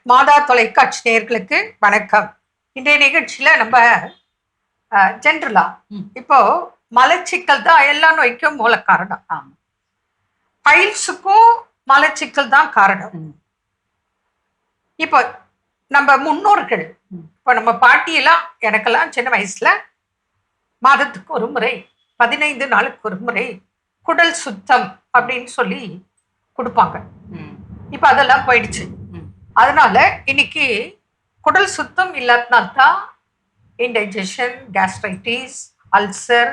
மாதா தொலைக்காட்சி நேயர்களுக்கு வணக்கம். இன்றைய நிகழ்ச்சியில நம்ம ஜென்ரலா இப்போ மலச்சிக்கல் தான் எல்லா நோய்க்கும் மூல காரணம். பைல்ஸுக்கும் மலச்சிக்கல் தான் காரணம். இப்போ நம்ம முன்னோர்கள், இப்போ நம்ம பாட்டியெல்லாம், எனக்கெல்லாம் சின்ன வயசுல மாதத்துக்கு ஒரு முறை 15 நாளுக்கு ஒரு முறை குடல் சுத்தம் அப்படின்னு சொல்லி கொடுப்பாங்க. இப்போ அதெல்லாம் போயிடுச்சு. அதனால இன்னைக்கு குடல் சுத்தம் இல்லாதனால்தான் indigestion, gastritis, ulcer,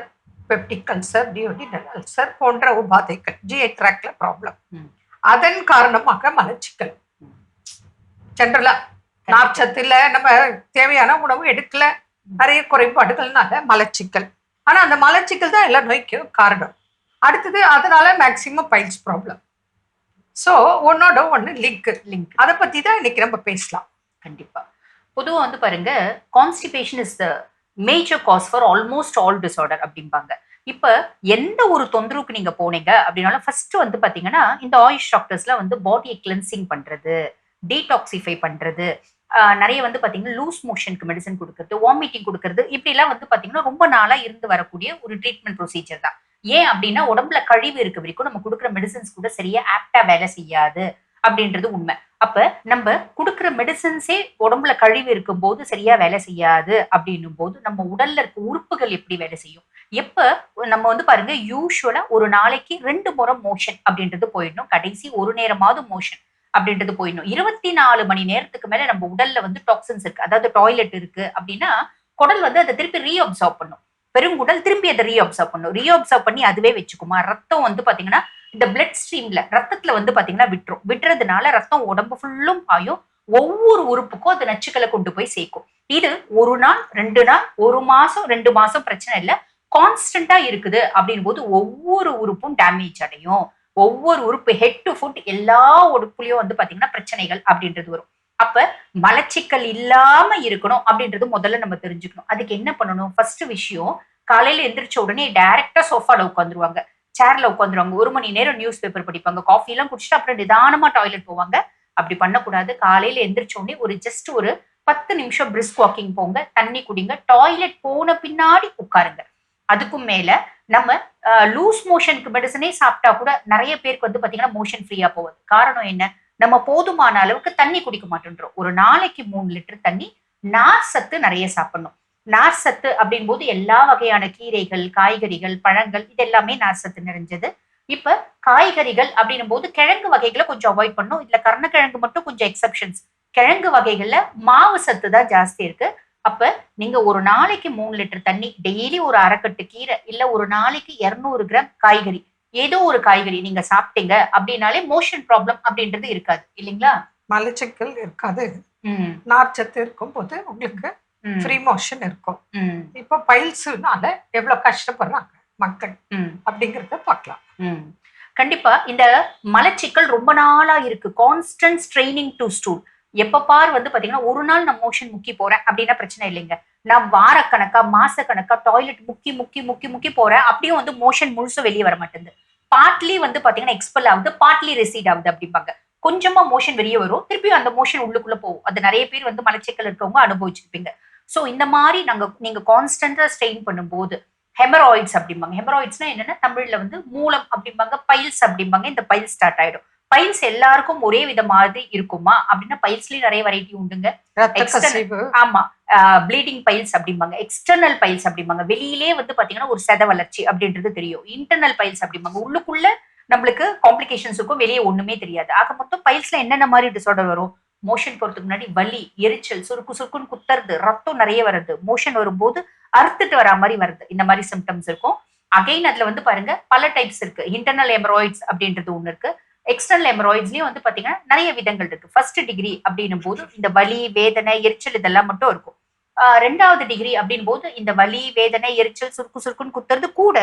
peptic ulcer, duodenal ulcer போன்ற உபாதைகள், ஜிஐ ட்ராக்ல ப்ராப்ளம். அதன் காரணமாக மலச்சிக்கல். ஜென்ரலா நார்ச்சத்துல நம்ம தேவையான உணவு எடுக்கல, நிறைய குறைபாடுகள்னால மலச்சிக்கல். ஆனா அந்த மலச்சிக்கல் தான் எல்லா நோய்க்கும் காரணம். அடுத்தது அதனால மேக்சிமம் பைல்ஸ் ப்ராப்ளம். ஸோ ஒன்னோட ஒன்று லிங்க் அதை பற்றி தான் இன்னைக்கு நம்ம பேசலாம். கண்டிப்பாக. பொதுவாக வந்து பாருங்க, constipation is the major cause for almost all disorder அப்படிம்பாங்க. இப்போ எந்த ஒரு தொந்தரவுக்கு நீங்கள் போனீங்க அப்படின்னாலும் ஃபர்ஸ்ட் வந்து பார்த்தீங்கன்னா இந்த ஆயுஷ் டாக்டர்ஸ்லாம் வந்து பாடியை கிளென்சிங் பண்ணுறது, டீடாக்சிஃபை பண்ணுறது, நிறைய வந்து பார்த்தீங்கன்னா லூஸ் மோஷனுக்கு மெடிசன் கொடுக்கறது, வாமிட்டிங் கொடுக்கறது, இப்படிலாம் வந்து பார்த்தீங்கன்னா ரொம்ப நாளாக இருந்து வரக்கூடிய ஒரு ட்ரீட்மெண்ட் ப்ரொசீஜர் தான். ஏன் அப்படின்னா உடம்புல கழிவு இருக்க வரைக்கும் நம்ம கொடுக்குற மெடிசன்ஸ் கூட சரியா ஆப்டா வேலை செய்யாது அப்படின்றது உண்மை. அப்ப நம்ம கொடுக்குற மெடிசன்ஸே உடம்புல கழிவு இருக்கும் போது சரியா வேலை செய்யாது அப்படின்னும் போது நம்ம உடல்ல இருக்க உறுப்புகள் எப்படி வேலை செய்யும்? எப்ப நம்ம வந்து பாருங்க, யூஸ்வலா ஒரு நாளைக்கு 2 முறை மோஷன் அப்படின்றது போயிடணும், கடைசி ஒரு நேரமாவது மோஷன் அப்படின்றது போயிடணும். 24 மணி நேரத்துக்கு மேல நம்ம உடல்ல வந்து டாக்ஸின்ஸ் இருக்கு, அதாவது டாய்லெட் இருக்கு அப்படின்னா குடல் வந்து அதை திருப்பி ரீஅப்சார்ப் பண்ணும். பெருங்குடல் திருப்பி அதை ரீஅப்சர்வ் பண்ணும். ரீஅப்சர்வ் பண்ணி அதுவே வச்சுக்குமா. ரத்தம் வந்து பாத்தீங்கன்னா இந்த பிளட் ஸ்ட்ரீம்ல ரத்தத்துல வந்து பாத்தீங்கன்னா விட்டுறதுனால ரத்தம் உடம்பு ஃபுல்லும் பாயும். ஒவ்வொரு உறுப்புக்கும் அது நச்சுக்களை கொண்டு போய் சேர்க்கும். இது ஒரு நாள் 2 நாள், 1 மாசம் 2 மாசம் பிரச்சனை இல்லை. கான்ஸ்டன்டா இருக்குது அப்படின் போது ஒவ்வொரு உறுப்பும் டேமேஜ் அடையும். ஒவ்வொரு உறுப்பு ஹெட் டு ஃபுட் எல்லா உறுப்புலயும் வந்து பாத்தீங்கன்னா பிரச்சனைகள் அப்படின்றது வரும். அப்ப மலச்சிக்கல் இல்லாம இருக்கணும் அப்படின்றது முதல்ல நம்ம தெரிஞ்சுக்கணும். அதுக்கு என்ன பண்ணணும்? ஃபர்ஸ்ட் விஷயம், காலையில எந்திரிச்ச உடனே டைரக்டா சோஃபால உட்காந்துருவாங்க, சேர்ல உட்காந்துருவாங்க. 1 மணி நேரம் நியூஸ் பேப்பர் படிப்பாங்க, காஃபி எல்லாம் குடிச்சிட்டு அப்புறம் நிதானமா டாய்லெட் போவாங்க. அப்படி பண்ணக்கூடாது. காலையில எந்திரிச்ச உடனே ஒரு 10 நிமிஷம் பிரிஸ்க் வாக்கிங் போங்க, தண்ணி குடிங்க, டாய்லெட் போன பின்னாடி உட்காருங்க. அதுக்கும் மேல நம்ம லூஸ் மோஷனுக்கு மெடிசனே சாப்பிட்டா கூட நிறைய பேருக்கு வந்து பாத்தீங்கன்னா மோஷன் ஃப்ரீயா போகுது. காரணம் என்ன? நம்ம போதுமான அளவுக்கு தண்ணி குடிக்க மாட்டேன்றோம். ஒரு நாளைக்கு 3 லிட்டர் தண்ணி. நார் சத்து நிறைய சாப்பிடணும். நார் சத்து அப்படின் போது எல்லா வகையான கீரைகள், காய்கறிகள், பழங்கள், இது எல்லாமே நார் சத்து நிறைஞ்சது. இப்ப காய்கறிகள் அப்படின்னும் போது கிழங்கு வகைகளை கொஞ்சம் அவாய்ட் பண்ணும். இதுல கருணக்கிழங்கு மட்டும் கொஞ்சம் எக்ஸப்ஷன்ஸ். கிழங்கு வகைகள்ல மாவு சத்து தான் ஜாஸ்தி இருக்கு. அப்ப நீங்க ஒரு நாளைக்கு 3 லிட்டர் தண்ணி, டெய்லி ஒரு அரைக்கட்டு கீரை, இல்ல ஒரு நாளைக்கு 200 கிராம் காய்கறி, ஏதோ ஒரு காய்கறி நீங்க சாப்பிட்டீங்க அப்படின்னாலே மோஷன் ப்ராப்ளம் அப்படின்றது இருக்காது, இல்லைங்களா? மலச்சிக்கல் இருக்காது. நார்ச்சத்து இருக்கும் போது உங்களுக்கு ஃப்ரீ மோஷன் இருக்கும். இப்போ பைல்ஸ்னால எவ்வளவு கஷ்டப்படுறாங்க மக்கள் அப்படிங்கறத பார்க்கலாம். கண்டிப்பா இந்த மலச்சிக்கல் ரொம்ப நாளா இருக்கு. Constant straining to stool. எப்ப பார் வந்து பாத்தீங்கன்னா ஒரு நாள் நான் மோஷன் முக்கி போறேன் அப்படின்னா பிரச்சனை இல்லைங்க. நான் வாரக்கணக்கா மாசக்கணக்கா டாய்லெட் முக்கி முக்கி முக்கி முக்கி போறேன், அப்படியும் வந்து மோஷன் முழுசும் வெளியே வர மாட்டேங்குது. பார்ட்லி வந்து பாத்தீங்கன்னா எக்ஸ்பெல் ஆகுது, பார்ட்லி ரெசீட் ஆகுது அப்படிம்பாங்க. கொஞ்சமா மோஷன் வெளியே வரும், திருப்பியும் அந்த மோஷன் உள்ளுக்குள்ள போகும். அது நிறைய பேர் வந்து மலச்சிக்கல் இருக்கவங்க அனுபவிச்சிருப்பீங்க. சோ இந்த மாதிரி நீங்க கான்ஸ்டன்டா ஸ்ட்ரெயின் பண்ணும்போது ஹெமராய்ட்ஸ் அப்படிம்பாங்க. ஹெமராய்ட்ஸ்னா என்னன்னா தமிழ்ல வந்து மூலம் அப்படிம்பாங்க, பைல்ஸ் அப்படிம்பாங்க. இந்த பைல்ஸ் ஸ்டார்ட் ஆயிடும். பைல்ஸ் எல்லாருக்கும் ஒரே வித மாதிரி இருக்குமா அப்படின்னா பைல்ஸ்லயும் நிறைய வெரைட்டி உண்டுங்க. ஆமா, ப்ளீடிங் பைல்ஸ் அப்படிம்பாங்க, எக்ஸ்டர்னல் பைல்ஸ் அப்படிம்பாங்க. வெளியிலே வந்து பாத்தீங்கன்னா ஒரு செத வளர்ச்சி அப்படின்றது தெரியும். இன்டர்னல் பைல்ஸ் அப்படிம்பாங்க, உள்ளுக்குள்ள நம்மளுக்கு காம்ப்ளிகேஷன்ஸ் இருக்கும், வெளியே ஒண்ணுமே தெரியாது. ஆக மொத்தம் பைல்ஸ்ல என்னென்ன மாதிரி டிசார்டர் வரும்? மோஷன் போறதுக்கு முன்னாடி வலி, எரிச்சல், சுருக்கு சுருக்குன்னு குத்துறது, ரத்தம் நிறைய வருது, மோஷன் வரும்போது அறுத்துட்டு வரா மாதிரி வருது, இந்த மாதிரி சிம்டம்ஸ் இருக்கும். அகைன் அதுல வந்து பாருங்க பல டைப்ஸ் இருக்கு. இன்டர்னல் ஹெமராய்ட்ஸ் அப்படின்றது ஒண்ணு இருக்கு. எக்ஸ்டர்னல் ஹெமராய்ட்ஸ்லயும் வந்து பாத்தீங்கன்னா நிறைய விதங்கள் இருக்கு. ஃபர்ஸ்ட் டிகிரி அப்படின்னும் போது இந்த வலி, வேதனை, எரிச்சல் இதெல்லாம் மட்டும் இருக்கும். 2வது டிகிரி அப்படின் போது இந்த வலி, வேதனை, எரிச்சல், சுருக்கு சுருக்குன்னு குத்துறது கூட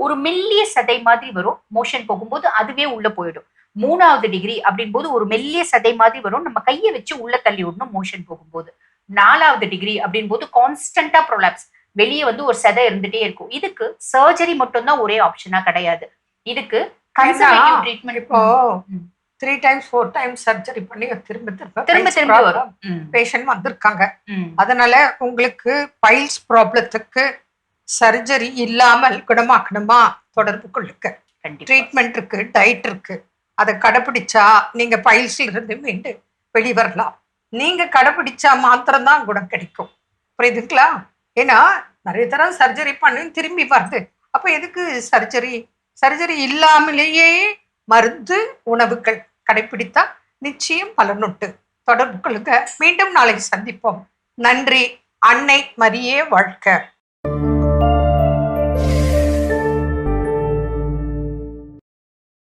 ஒரு மெல்லிய சதை மாதிரி வரும். மோஷன் போகும்போது அதுவே உள்ள போயிடும். 3வது டிகிரி அப்படின் போது ஒரு மெல்லிய சதை மாதிரி வரும், நம்ம கையை வச்சு உள்ள தள்ளி விடணும் மோஷன் போகும்போது. 4வது டிகிரி அப்படின் போது கான்ஸ்டன்டா ப்ரொலாப்ஸ், வெளியே வந்து ஒரு சதை இருந்துட்டே இருக்கும். இதுக்கு சர்ஜரி மட்டும்தான் ஒரே ஆப்ஷனா கிடையாது. இதுக்கு கன்சர்வேட்டிவ் ட்ரீட்மெண்ட். இப்போ 3 times 4 times சர்ஜரி பண்ணி திரும்ப திரும்ப திரும்ப வரும். பேஷண்ட் வந்திருக்காங்க. ம். அதனால உங்களுக்கு பைல்ஸ் ப்ராப்ளத்துக்கு சர்ஜரி இல்லாமல் குணமாக்கணுமா, தொடர்பு கொள்ளுங்க. கண்டிப்பா. ட்ரீட்மெண்ட் இருக்கு, டயட் இருக்கு. அதை கடைப்பிடிச்சா நீங்க பைல்ஸ்ல இருந்து மீண்டு வெளிவரலாம். நீங்க கடைப்பிடிச்சா மாத்திரம்தான் குணம் கிடைக்கும். புரியுதுங்களா? ஏன்னா நிறைய தடவை சர்ஜரி பண்ணி திரும்பி வருது. அப்ப எதுக்கு சர்ஜரி? சர்ஜரி இல்லாமலேயே மருந்து உணவுகள் கடைப்பிடித்தா நிச்சயம் பலனுண்டு. தொடர்பு கொள்ளுங்க. மீண்டும் நாளை சந்திப்போம். நன்றி. அன்னை மரியே வாழ்க.